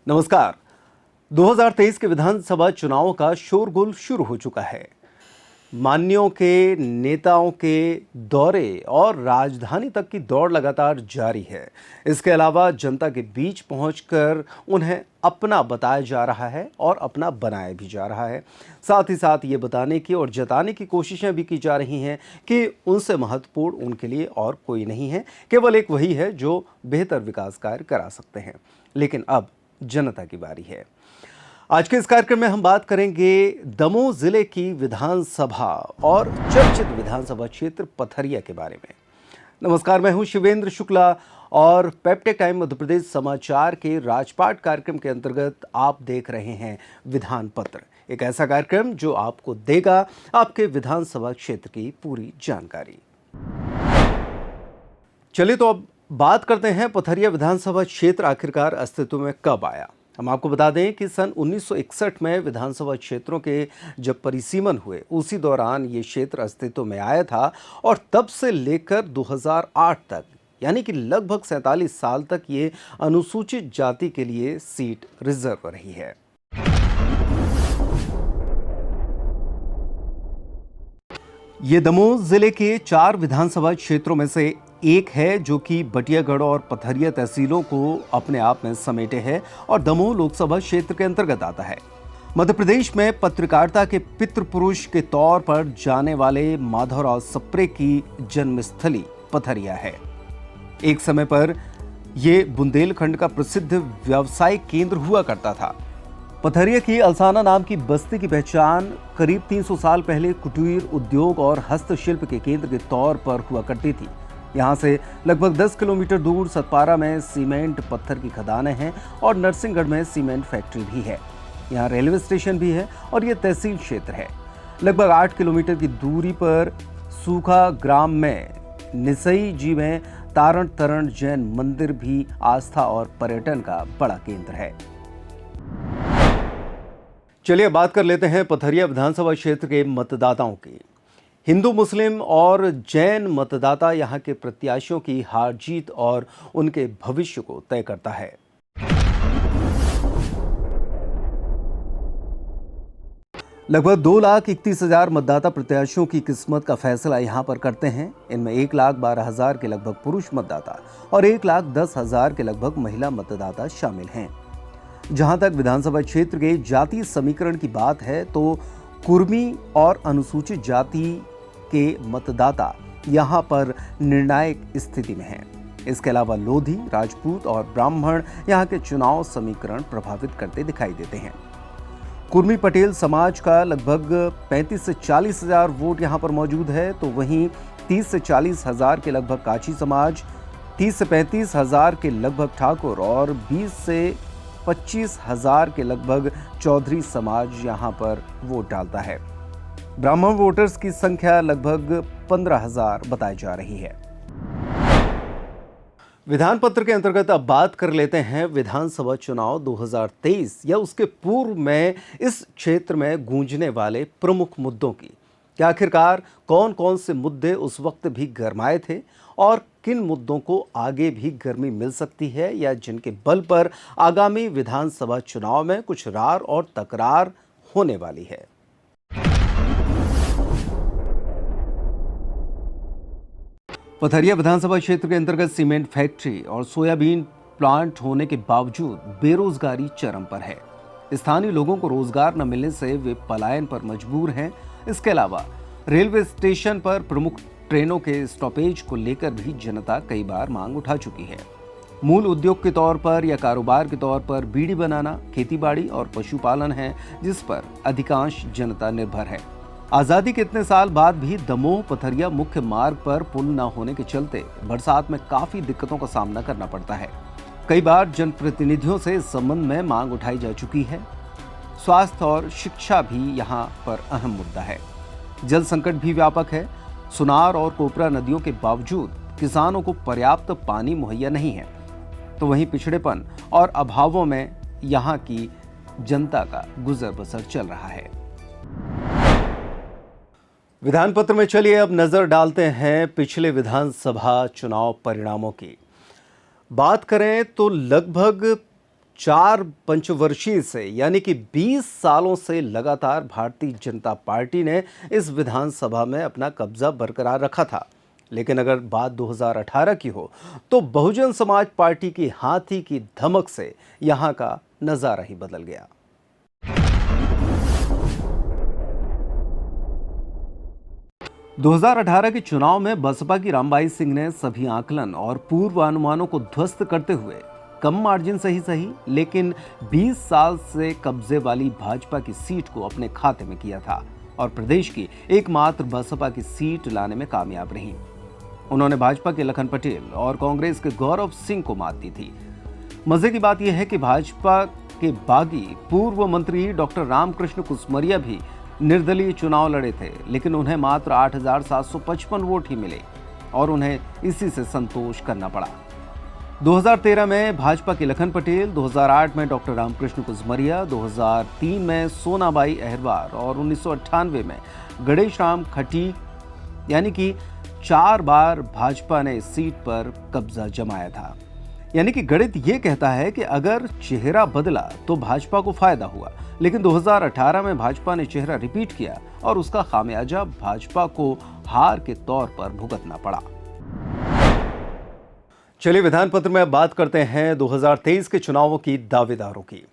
नमस्कार। 2023 के विधानसभा चुनाव का शोरगुल शुरू हो चुका है। मान्यों के नेताओं के दौरे और राजधानी तक की दौड़ लगातार जारी है। इसके अलावा जनता के बीच पहुंचकर उन्हें अपना बताया जा रहा है और अपना बनाया भी जा रहा है। साथ ही साथ ये बताने की और जताने की कोशिशें भी की जा रही हैं कि उनसे महत्वपूर्ण उनके लिए और कोई नहीं है, केवल एक वही है जो बेहतर विकास कार्य करा सकते हैं। लेकिन अब जनता की बारी है। आज के इस कार्यक्रम में हम बात करेंगे दमोह जिले की विधानसभा और चर्चित विधानसभा क्षेत्र पथरिया के बारे में। नमस्कार, मैं हूं शिवेंद्र शुक्ला और पेप्टेक टाइम मध्य प्रदेश समाचार के राजपाट कार्यक्रम के अंतर्गत आप देख रहे हैं विधान पत्र, एक ऐसा कार्यक्रम जो आपको देगा आपके विधानसभा क्षेत्र की पूरी जानकारी। चलिए तो अब बात करते हैं पथरिया विधानसभा क्षेत्र आखिरकार अस्तित्व में कब आया। हम आपको बता दें कि सन 1961 में विधानसभा क्षेत्रों के जब परिसीमन हुए उसी दौरान ये क्षेत्र अस्तित्व में आया था और तब से लेकर 2008 तक यानी कि लगभग 47 साल तक ये अनुसूचित जाति के लिए सीट रिजर्व रही है। ये दमोह जिले के 4 विधानसभा क्षेत्रों में से एक है जो कि बटियागढ़ और पथरिया तहसीलों को अपने आप में समेटे है और दमोह लोकसभा क्षेत्र के अंतर्गत आता है। मध्य प्रदेश में पत्रकारिता के पितृ पुरुष के तौर पर जाने वाले माधवराव सप्रे की जन्मस्थली पथरिया है। एक समय पर यह बुंदेलखंड का प्रसिद्ध व्यावसायिक केंद्र हुआ करता था। पथरिया की अलसाना नाम की बस्ती की पहचान करीब 300 साल पहले कुटीर उद्योग और हस्तशिल्प के केंद्र के तौर पर हुआ करती थी। यहाँ से लगभग 10 किलोमीटर दूर सतपारा में सीमेंट पत्थर की खदानें हैं और नरसिंहगढ़ में सीमेंट फैक्ट्री भी है। यहाँ रेलवे स्टेशन भी है और ये तहसील क्षेत्र है। लगभग 8 किलोमीटर की दूरी पर सूखा ग्राम में निसई जी में तारण तरण जैन मंदिर भी आस्था और पर्यटन का बड़ा केंद्र है। चलिए बात कर लेते हैं पथरिया विधानसभा क्षेत्र के मतदाताओं की। हिंदू, मुस्लिम और जैन मतदाता यहां के प्रत्याशियों की हार जीत और उनके भविष्य को तय करता है। लगभग 2,31,000 मतदाता प्रत्याशियों की किस्मत का फैसला यहां पर करते हैं। इनमें 1,12,000 के लगभग पुरुष मतदाता और 1,10,000 के लगभग महिला मतदाता शामिल हैं। जहां तक विधानसभा क्षेत्र के जाति समीकरण की बात है तो कुर्मी और अनुसूचित जाति के मतदाता यहां पर निर्णायक स्थिति में हैं। इसके अलावा लोधी, राजपूत और ब्राह्मण यहां के चुनाव समीकरण प्रभावित करते दिखाई देते हैं। कुर्मी पटेल समाज का लगभग 35 से 40 हजार वोट यहां पर मौजूद है, तो वहीं 30 से 40 हजार के लगभग काची समाज, 30 से 35 हजार के लगभग ठाकुर और 20 से 25 हजार के लगभग चौधरी समाज यहां पर वोट डालता है। ब्राह्मण वोटर्स की संख्या लगभग 15,000 बताई जा रही है। विधान पत्र के अंतर्गत अब बात कर लेते हैं विधानसभा चुनाव 2023 या उसके पूर्व में इस क्षेत्र में गूंजने वाले प्रमुख मुद्दों की। कि आखिरकार कौन कौन से मुद्दे उस वक्त भी गरमाए थे और किन मुद्दों को आगे भी गर्मी मिल सकती है या जिनके बल पर आगामी विधानसभा चुनाव में कुछ रार और तकरार होने वाली है। पथरिया विधानसभा क्षेत्र के अंतर्गत सीमेंट फैक्ट्री और सोयाबीन प्लांट होने के बावजूद बेरोजगारी चरम पर है। स्थानीय लोगों को रोजगार न मिलने से वे पलायन पर मजबूर हैं। इसके अलावा रेलवे स्टेशन पर प्रमुख ट्रेनों के स्टॉपेज को लेकर भी जनता कई बार मांग उठा चुकी है। मूल उद्योग के तौर पर या कारोबार के तौर पर बीड़ी बनाना, खेतीबाड़ी और पशुपालन है जिस पर अधिकांश जनता निर्भर है। आज़ादी के इतने साल बाद भी दमोह पथरिया मुख्य मार्ग पर पुल न होने के चलते बरसात में काफी दिक्कतों का सामना करना पड़ता है। कई बार जनप्रतिनिधियों से इस संबंध में मांग उठाई जा चुकी है। स्वास्थ्य और शिक्षा भी यहाँ पर अहम मुद्दा है। जल संकट भी व्यापक है। सुनार और कोपरा नदियों के बावजूद किसानों को पर्याप्त पानी मुहैया नहीं है, तो वहीं पिछड़ेपन और अभावों में यहाँ की जनता का गुजर बसर चल रहा है। विधान पत्र में चलिए अब नजर डालते हैं पिछले विधानसभा चुनाव परिणामों की। बात करें तो लगभग 4 पंचवर्षीय से यानी कि 20 सालों से लगातार भारतीय जनता पार्टी ने इस विधानसभा में अपना कब्जा बरकरार रखा था। लेकिन अगर बात 2018 की हो तो बहुजन समाज पार्टी की हाथी की धमक से यहां का नजारा ही बदल गया। – 2018 के चुनाव में बसपा की रामबाई सिंह ने सभी आकलन और पूर्वानुमानों को ध्वस्त करते हुए कम मार्जिन से ही सही लेकिन 20 साल से कब्जे वाली भाजपा की सीट को अपने खाते में किया था और प्रदेश की एकमात्र बसपा की सीट लाने में कामयाब रही। उन्होंने भाजपा के लखन पटेल और कांग्रेस के गौरव सिंह को मात दी थी। मजे की बात यह है कि भाजपा के बागी पूर्व मंत्री डॉक्टर रामकृष्ण कुसमरिया भी निर्दलीय चुनाव लड़े थे लेकिन उन्हें मात्र 8,755 वोट ही मिले और उन्हें इसी से संतोष करना पड़ा। 2013 में भाजपा के लखन पटेल, 2008 में डॉक्टर रामकृष्ण कुसमरिया, 2003 में सोनाबाई अहिरवार और 1998 में गणेश राम खटीक यानी कि 4 बार भाजपा ने इस सीट पर कब्जा जमाया था। यानी कि गणित ये कहता है कि अगर चेहरा बदला तो भाजपा को फायदा हुआ, लेकिन 2018 में भाजपा ने चेहरा रिपीट किया और उसका खामियाजा भाजपा को हार के तौर पर भुगतना पड़ा। चलिए विधान पत्र में अब बात करते हैं 2023 के चुनावों की दावेदारों की।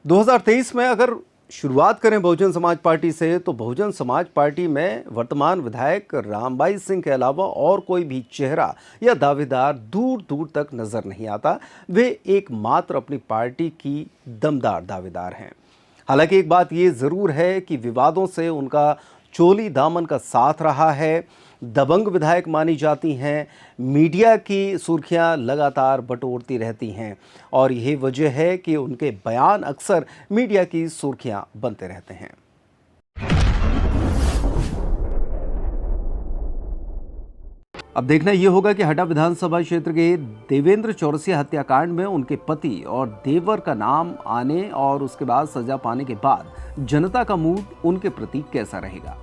2023 में अगर शुरुआत करें बहुजन समाज पार्टी से तो बहुजन समाज पार्टी में वर्तमान विधायक रामबाई सिंह के अलावा और कोई भी चेहरा या दावेदार दूर दूर तक नजर नहीं आता। वे एकमात्र अपनी पार्टी की दमदार दावेदार हैं। हालांकि एक बात ये जरूर है कि विवादों से उनका चोली दामन का साथ रहा है। दबंग विधायक मानी जाती हैं। मीडिया की सुर्खियां लगातार बटोरती रहती हैं और यही वजह है कि उनके बयान अक्सर मीडिया की सुर्खियां बनते रहते हैं। अब देखना यह होगा कि हटा विधानसभा क्षेत्र के देवेंद्र चौरसिया हत्याकांड में उनके पति और देवर का नाम आने और उसके बाद सजा पाने के बाद जनता का मूड उनके प्रति कैसा रहेगा।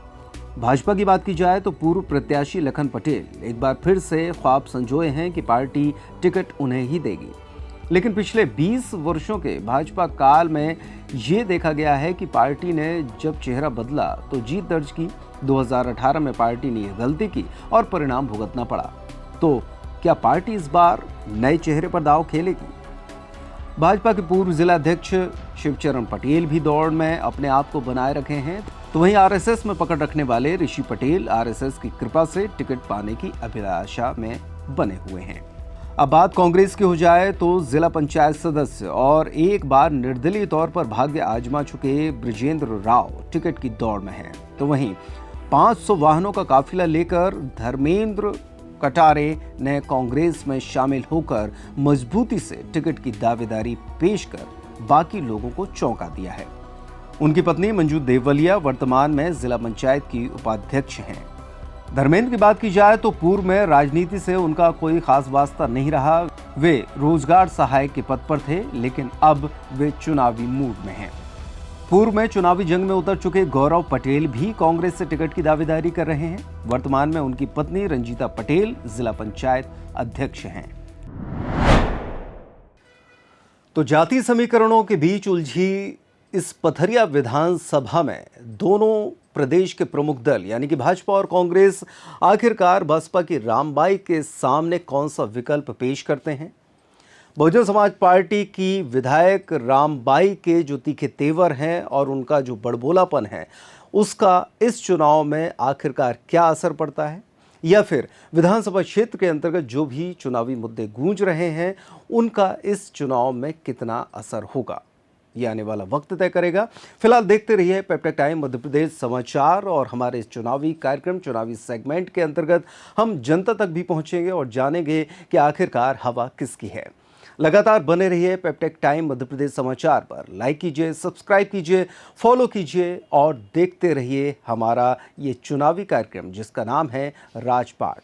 भाजपा की बात की जाए तो पूर्व प्रत्याशी लखन पटेल एक बार फिर से ख्वाब संजोए हैं कि पार्टी टिकट उन्हें ही देगी, लेकिन पिछले 20 वर्षों के भाजपा काल में ये देखा गया है कि पार्टी ने जब चेहरा बदला तो जीत दर्ज की। 2018 में पार्टी ने यह गलती की और परिणाम भुगतना पड़ा। तो क्या पार्टी इस बार नए चेहरे पर दांव खेलेगी? भाजपा के पूर्व जिला अध्यक्ष शिवचरण पटेल भी दौड़ में अपने आप को बनाए रखे हैं, तो वहीं आरएसएस में पकड़ रखने वाले ऋषि पटेल आरएसएस की कृपा से टिकट पाने की अभिलाषा में बने हुए हैं। अब बात कांग्रेस की हो जाए तो जिला पंचायत सदस्य और एक बार निर्दलीय तौर पर भाग्य आजमा चुके ब्रिजेंद्र राव टिकट की दौड़ में हैं। तो वहीं 500 वाहनों का काफिला लेकर धर्मेंद्र कटारे ने कांग्रेस में शामिल होकर मजबूती से टिकट की दावेदारी पेश कर बाकी लोगों को चौंका दिया है। उनकी पत्नी मंजू देवलिया वर्तमान में जिला पंचायत की उपाध्यक्ष हैं। धर्मेंद्र की बात की जाए तो पूर्व में राजनीति से उनका कोई खास वास्ता नहीं रहा। वे रोजगार सहायक के पद पर थे, लेकिन अब वे चुनावी मूड में हैं। पूर्व में चुनावी जंग में उतर चुके गौरव पटेल भी कांग्रेस से टिकट की दावेदारी कर रहे हैं। वर्तमान में उनकी पत्नी रंजीता पटेल जिला पंचायत अध्यक्ष हैं। तो जाति समीकरणों के बीच उलझी इस पथरिया विधानसभा में दोनों प्रदेश के प्रमुख दल यानी कि भाजपा और कांग्रेस आखिरकार बसपा की रामबाई के सामने कौन सा विकल्प पेश करते हैं? बहुजन समाज पार्टी की विधायक रामबाई के जो तीखे तेवर हैं और उनका जो बड़बोलापन है, उसका इस चुनाव में आखिरकार क्या असर पड़ता है, या फिर विधानसभा क्षेत्र के अंतर्गत जो भी चुनावी मुद्दे गूंज रहे हैं उनका इस चुनाव में कितना असर होगा, ये आने वाला वक्त तय करेगा। फिलहाल देखते रहिए पेपटेक टाइम मध्य प्रदेश समाचार और हमारे इस चुनावी कार्यक्रम, चुनावी सेगमेंट के अंतर्गत हम जनता तक भी पहुंचेंगे और जानेंगे कि आखिरकार हवा किसकी है। लगातार बने रहिए पेपटेक टाइम मध्य प्रदेश समाचार पर। लाइक कीजिए, सब्सक्राइब कीजिए, फॉलो कीजिए और देखते रहिए हमारा ये चुनावी कार्यक्रम जिसका नाम है राजपाट।